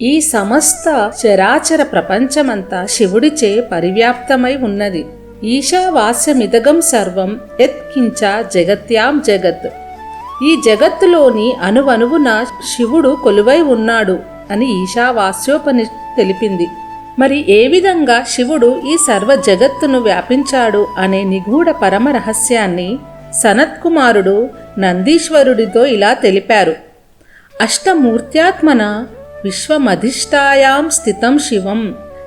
ఈ సమస్త చరాచర ప్రపంచమంతా శివుడిచే పరివ్యాప్తమై ఉన్నది. ఈశావాస్యమిదగం సర్వం యత్కించ జగత్యాం జగత్. ఈ జగత్తులోని అణువణువున శివుడు కొలువై ఉన్నాడు అని ఈశావాస్యోపనిషత్తు తెలిపింది. మరి ఏ విధంగా శివుడు ఈ సర్వ జగత్తును వ్యాపించాడు అనే నిగూఢ పరమ రహస్యాన్ని సనత్కుమారుడు నందీశ్వరుడితో ఇలా తెలిపారు. అష్టమూర్త్యాత్మన విశ్వమధిష్టాయాం స్థితం శివం.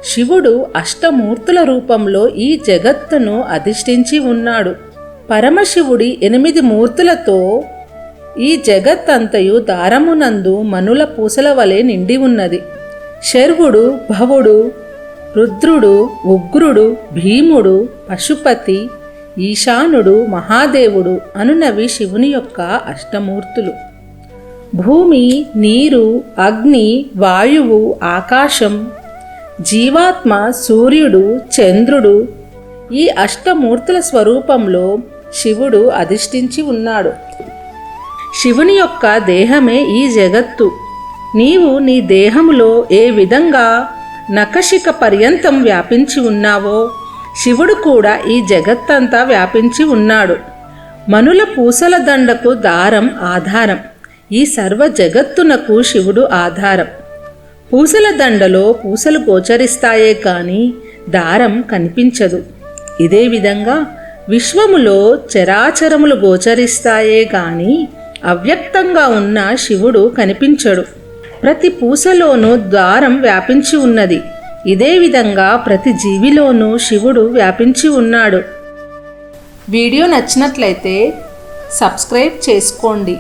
శివుడు అష్టమూర్తుల రూపంలో ఈ జగత్తును అధిష్ఠించి ఉన్నాడు. పరమశివుడి 8 మూర్తులతో ఈ జగత్తంతయు దారమునందు మనుల పూసల వలె నిండి ఉన్నది. శర్వుడు, భవుడు, రుద్రుడు, ఉగ్రుడు, భీముడు, పశుపతి, ఈశానుడు, మహాదేవుడు అనునవి శివుని యొక్క అష్టమూర్తులు. భూమి, నీరు, అగ్ని, వాయువు, ఆకాశం, జీవాత్మ, సూర్యుడు, చంద్రుడు ఈ అష్టమూర్తుల స్వరూపంలో శివుడు అధిష్ఠించి ఉన్నాడు. శివుని యొక్క దేహమే ఈ జగత్తు. నీవు నీ దేహములో ఏ విధంగా నఖశిఖ పర్యంతం వ్యాపించి ఉన్నావో శివుడు కూడా ఈ జగత్తంతా వ్యాపించి ఉన్నాడు. మనుల పూసల దండకు దారం ఆధారం. ఈ సర్వ జగత్తునకు శివుడు ఆధారం. పూసల దండలో పూసలు గోచరిస్తాయే కాని దారం కనిపించదు. ఇదే విధంగా విశ్వములో చరాచరములు గోచరిస్తాయే గాని అవ్యక్తంగా ఉన్న శివుడు కనిపించడు. ప్రతి పూసలోనూ ద్వారం వ్యాపించి ఉన్నది. ఇదే విధంగా ప్రతి జీవిలోనూ శివుడు వ్యాపించి ఉన్నాడు. వీడియో నచ్చినట్లయితే సబ్స్క్రైబ్ చేసుకోండి.